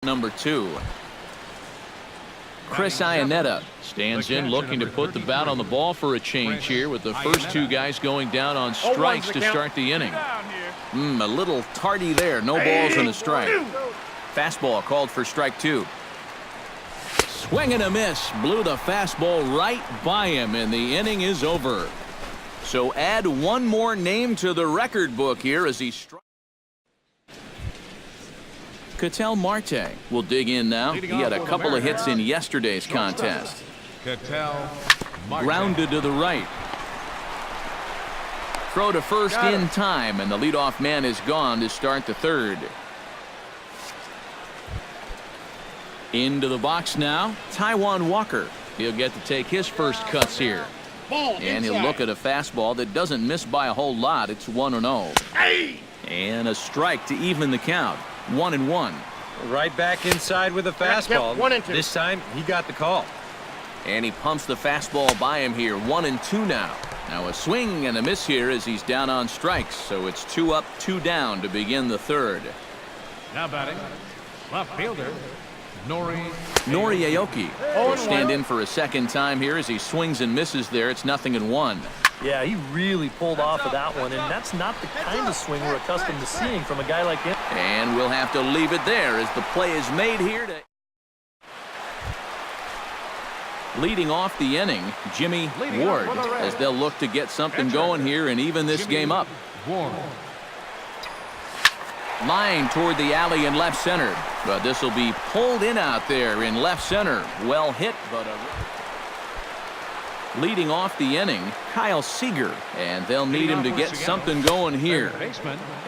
number 2. Chris Iannetta stands in, looking to put the bat on the ball for a change here, with the first 2 guys going down on strikes to start the inning. A little tardy there. No balls and a strike. Fastball called for strike 2. Swing and a miss. Blew the fastball right by him, and the inning is over. So add one more name to the record book here as he strikes. Ketel Marte will dig in now. He had a couple of hits in yesterday's contest. Grounded to the right. Throw to first in time, and the leadoff man is gone to start the 3rd. Into the box now, Taijuan Walker. He'll get to take his first cuts here. And he'll look at a fastball that doesn't miss by a whole lot. It's 1-0. And a strike to even the count. 1-1. Right back inside with a fastball. This time he got the call. And he pumps the fastball by him here. 1-2 now. Now a swing and a miss here as he's down on strikes. So it's 2 up, 2 down to begin the 3rd. Now batting, left fielder, Nori Aoki will stand in for a second time here as he swings and misses there. It's 0-1. Yeah, he really pulled off of that one, and that's not the kind of swing we're accustomed to seeing from a guy like him. And we'll have to leave it there as the play is made here. Leading off the inning, Jimmy Ward, as they'll look to get something going here and even this game up. Line toward the alley in left center, but this will be pulled in out there in left center. Well hit, but leading off the inning, Kyle Seager, and they'll need him to get something going here.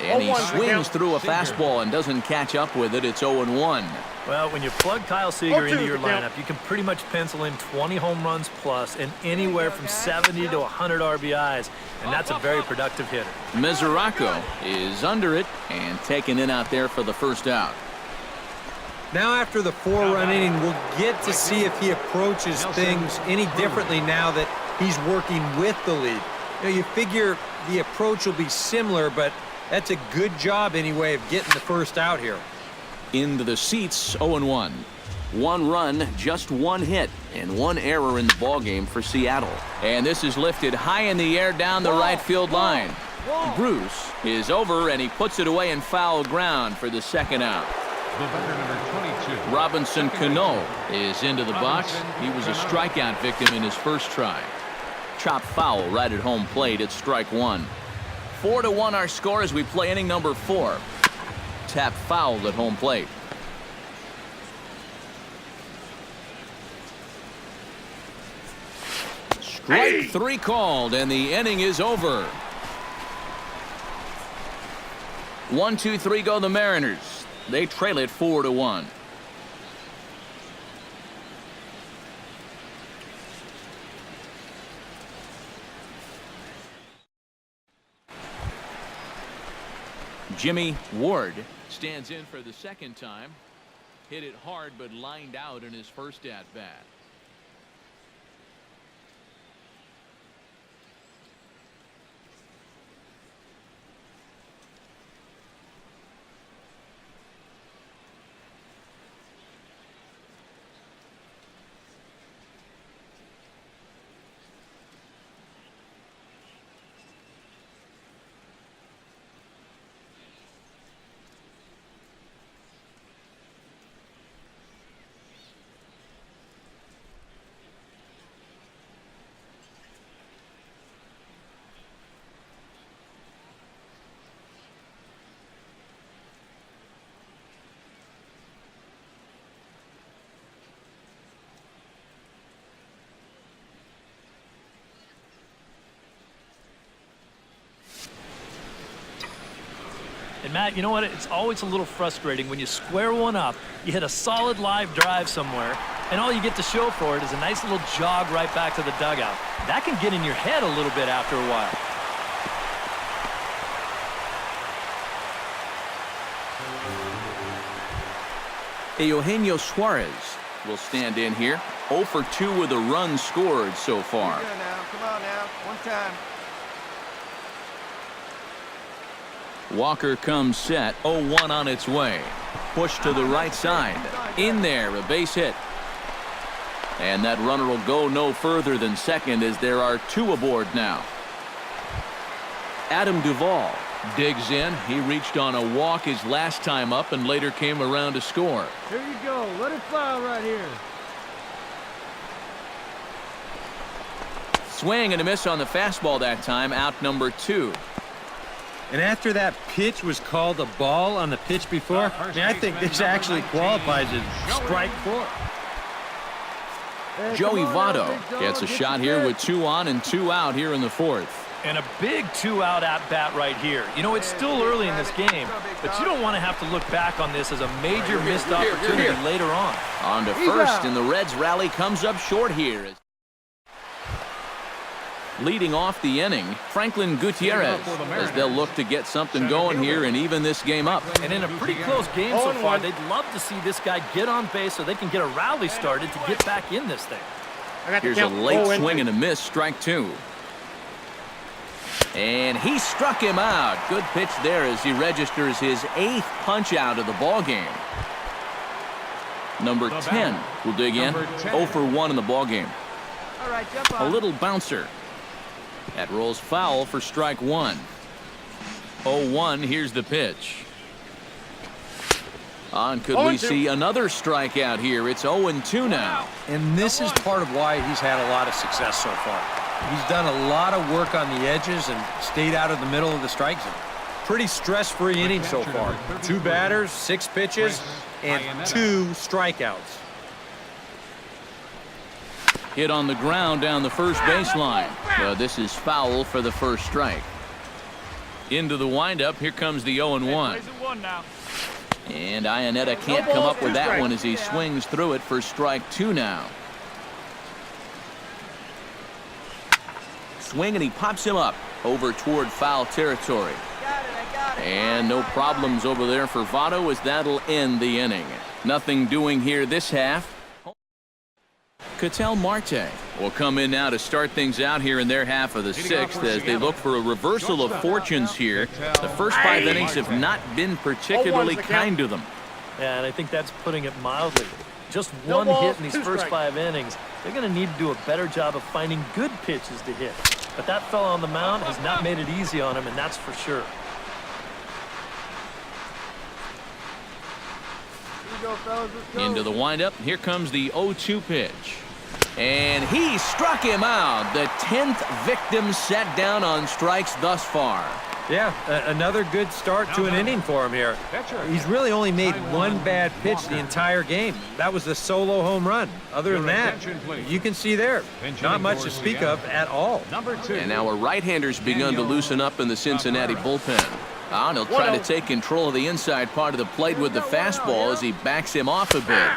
And he swings through a fastball and doesn't catch up with it. It's 0-1. Well, when you plug Kyle Seager into your lineup, you can pretty much pencil in 20 home runs plus and anywhere from 70 to 100 RBIs, and that's a very productive hitter. Mesoraco is under it and taken in out there for the first out. Now after the 4-run inning, we'll get to see if he approaches things any differently now that he's working with the lead. You figure the approach will be similar, but that's a good job anyway of getting the first out here. Into the seats, 0-1. 1 run, just 1 hit, and 1 error in the ballgame for Seattle. And this is lifted high in the air down the right field line. Bruce is over, and he puts it away in foul ground for the 2nd out. The batter, number 22. Robinson Cano is into the box. He was a strikeout victim in his first try. Chop foul right at home plate at strike 1. 4-1 our score as we play inning number 4. Tap foul at home plate. Strike 3 called, and the inning is over. 1-2-3 go the Mariners. They trail it 4-1. Jimmy Ward stands in for the 2nd time. Hit it hard but lined out in his first at-bat. And Matt, you know what? It's always a little frustrating when you square one up, you hit a solid live drive somewhere, and all you get to show for it is a nice little jog right back to the dugout. That can get in your head a little bit after a while. Eugenio Suarez will stand in here. 0 for 2 with a run scored so far. Come on now. One time. Walker comes set. 0-1 on its way. push to the right side. In there, a base hit. And that runner will go no further than second as there are 2 aboard now. Adam Duvall digs in. He reached on a walk his last time up and later came around to score. Here you go. Let it fly right here. Swing and a miss on the fastball that time, out number 2. And after that pitch was called a ball on the pitch before, I think this actually qualifies as strike 4. Joey Votto gets a shot here with 2 on and 2 out here in the 4th. And a big 2-out at-bat right here. You know, it's still early in this game, but you don't want to have to look back on this as a major missed opportunity later on. On to first, and the Reds' rally comes up short here. Leading off the inning, Franklin Gutierrez, as they'll look to get something going here and even this game up. And in a pretty close game so far, they'd love to see this guy get on base so they can get a rally started to get back in this thing. Here's a late swing and a miss, strike 2. And he struck him out. Good pitch there as he registers his 8th punch out of the ball game. Number 10 will dig in. 0 for 1 in the ball game. All right, jump A on. little bouncer. That rolls foul for strike 1. 0-1, here's the pitch. On, could we see another strikeout here? It's 0-2 now. And this is part of why he's had a lot of success so far. He's done a lot of work on the edges and stayed out of the middle of the strike zone. Pretty stress-free inning so far. 2 batters, 6 pitches, and 2 strikeouts. Hit on the ground down the first baseline. This is foul for the first strike. Into the windup. Here comes the 0-1. And Ionetta can't come up with that one as he swings through it for strike 2 now. Swing and he pops him up over toward foul territory. And no problems over there for Votto as that'll end the inning. Nothing doing here this half. Ketel Marte will come in now to start things out here in their half of the 6th as they look for a reversal of fortunes here. The first 5 innings have not been particularly kind to them. Yeah, and I think that's putting it mildly. Just one hit in these first 5 innings. They're going to need to do a better job of finding good pitches to hit. But that fella on the mound has not made it easy on him, and that's for sure. Into the windup. Here comes the 0-2 pitch. And he struck him out. The 10th victim set down on strikes thus far. Yeah, another good start to an inning for him here. He's really only made 1 bad pitch the entire game. That was the solo home run. Other than that, you can see there, not much to speak of at all. And now a right-hander's begun to loosen up in the Cincinnati bullpen. And he'll try to take control of the inside part of the plate with the fastball as he backs him off a bit.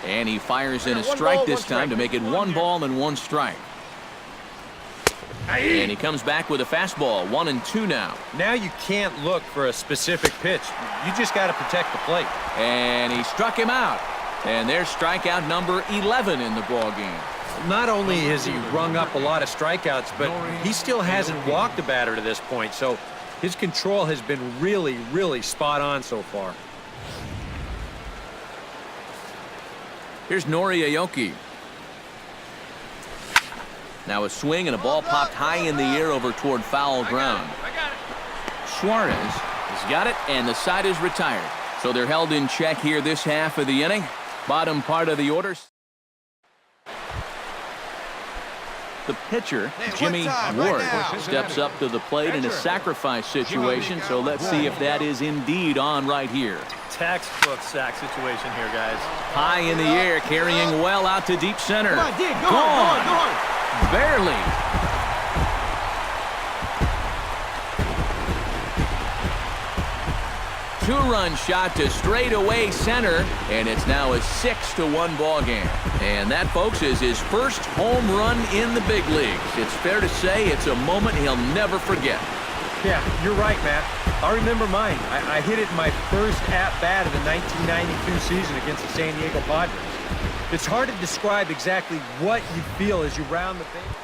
And he fires in a strike this time to make it 1 ball and 1 strike. And he comes back with a fastball, 1-2 now. Now you can't look for a specific pitch. You just got to protect the plate. And he struck him out. And there's strikeout number 11 in the ball game. Not only has he rung up a lot of strikeouts, but he still hasn't walked a batter to this point. So his control has been really, really spot on so far. Here's Nori Aoki. Now a swing and a ball popped high in the air over toward foul ground. Suarez has got it, and the side is retired. So they're held in check here this half of the inning. Bottom part of the order. The pitcher, Jimmy Ward, steps up to the plate in a sacrifice situation. So let's see if that is indeed on right here. Textbook sack situation here, guys. High in the air, carrying well out to deep center. Gone. Barely. Two-run shot to straightaway center, and it's now a 6-1 ball game. And that, folks, is his first home run in the big leagues. It's fair to say it's a moment he'll never forget. Yeah, you're right, Matt. I remember mine. I hit it in my first at-bat of the 1992 season against the San Diego Padres. It's hard to describe exactly what you feel as you round the base.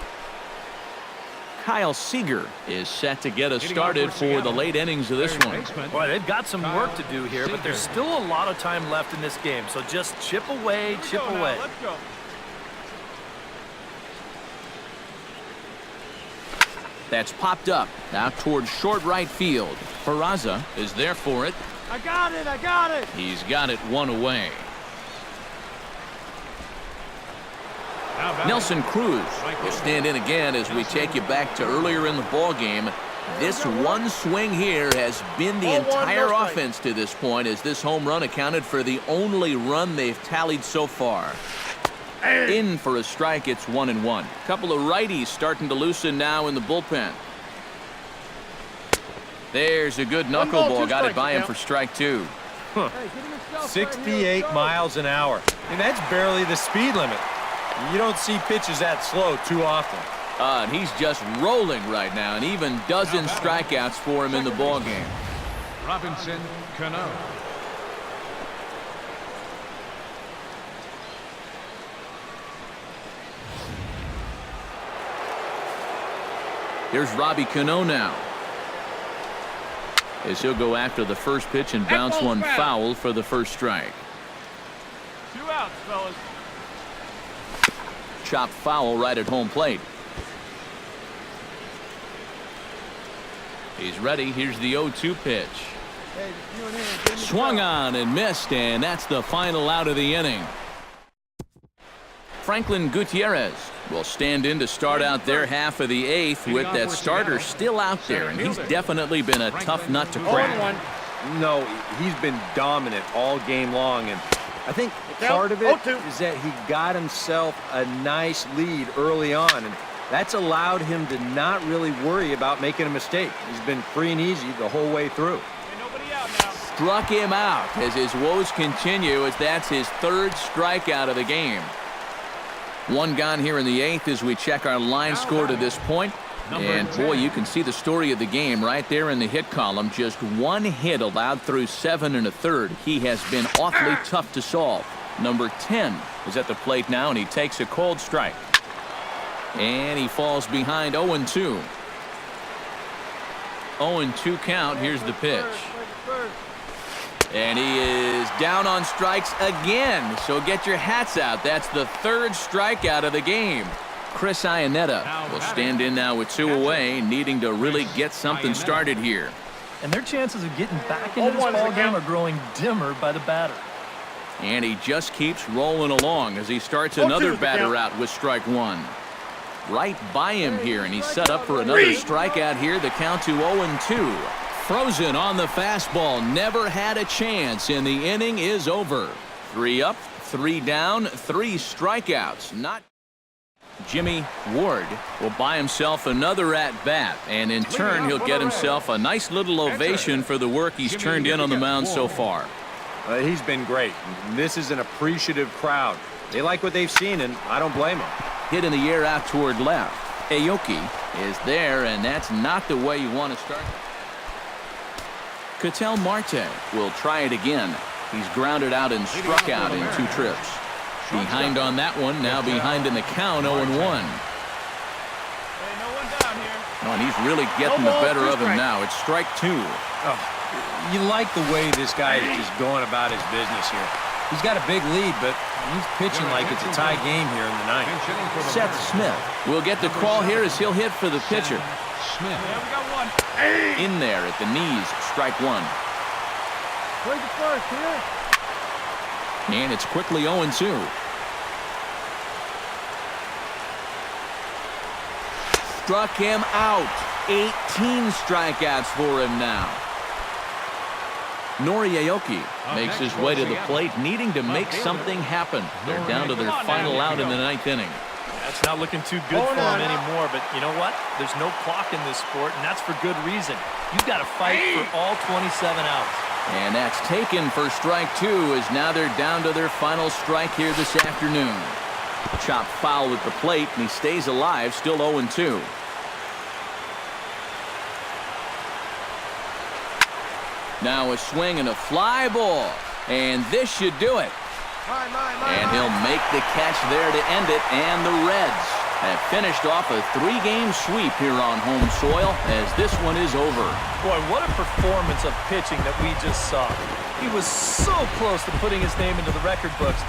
Kyle Seager is set to get us started for the late innings of this one. Boy, they've got some work to do here, but there's still a lot of time left in this game. So just chip away, chip away. Let's go. That's popped up out towards short right field. Peraza is there for it. I got it. I got it. He's got it one away. Nelson Cruz will stand in again as we take you back to earlier in the ball game. This one swing here has been the entire offense to this point, as this home run accounted for the only run they've tallied so far. In for a strike, it's 1-1. Couple of righties starting to loosen now in the bullpen. There's a good knuckleball, got it by him for strike 2. 68 miles an hour. And that's barely the speed limit. You don't see pitches that slow too often. And he's just rolling right now, and even dozen strikeouts for him in the ball game. Robinson Cano. Here's Robbie Cano now, as he'll go after the first pitch and bounce one foul for the first strike. 2 outs, fellas. Chop foul right at home plate. He's ready. Here's the 0-2 pitch. Hey, just you and him. Give me the Swung ball. on and missed, and that's the final out of the inning. Franklin Gutierrez will stand in to start out their half of the 8th with that starter still out there, and he's definitely been a tough nut to crack. No, he's been dominant all game long, and I think part of it is that he got himself a nice lead early on, and that's allowed him to not really worry about making a mistake. He's been free and easy the whole way through. Ain't nobody out now. Struck him out as his woes continue, as that's his 3rd strikeout of the game. One gone here in the 8th as we check our line score to this point. And boy, you can see the story of the game right there in the hit column. Just 1 hit allowed through 7 1/3. He has been awfully tough to solve. Number 10 is at the plate now, and he takes a cold strike. And he falls behind 0-2. 0-2 count. Here's the pitch. And he is down on strikes again. So get your hats out. That's the 3rd strikeout of the game. Chris Iannetta will stand in now with 2 away, needing to really get something started here. And their chances of getting back into this ball game are growing dimmer by the batter. And he just keeps rolling along as he starts another batter out with strike 1. Right by him here, and he's set up for another strikeout here. The count to 0-2. Frozen on the fastball, never had a chance, and the inning is over. 3 up, 3 down, 3 strikeouts. Not Jimmy Ward will buy himself another at-bat, and in turn he'll get himself a nice little ovation for the work he's turned in on the mound so far. He's been great. This is an appreciative crowd. They like what they've seen, and I don't blame them. Hit in the air out toward left. Aoki is there, and that's not the way you want to start. Ketel Marte will try it again. He's grounded out and struck out in 2 trips. Behind on that one, now behind in the count, 0-1. Hey, no one down here. Oh, and he's really getting the better of him now. It's strike 2. Oh, you like the way this guy is just going about his business here. He's got a big lead, but he's pitching like it's a tie game here in the 9th. Seth Smith will get the call here as he'll hit for the pitcher. Smith. Yeah, we got one. In there at the knees, strike 1. Play the first here. And it's quickly 0-2. Struck him out. 18 strikeouts for him now. Nori Aoki makes his way to the plate, needing to make something happen. They're down to their final out in the 9th inning. That's not looking too good for him anymore, but you know what? There's no clock in this sport, and that's for good reason. You've got to fight for all 27 outs. And that's taken for strike 2, as now they're down to their final strike here this afternoon. Chop foul at the plate, and he stays alive, still 0-2. Now a swing and a fly ball, and this should do it. And he'll make the catch there to end it, and the Reds have finished off a 3-game sweep here on home soil as this one is over. Boy, what a performance of pitching that we just saw. He was so close to putting his name into the record books.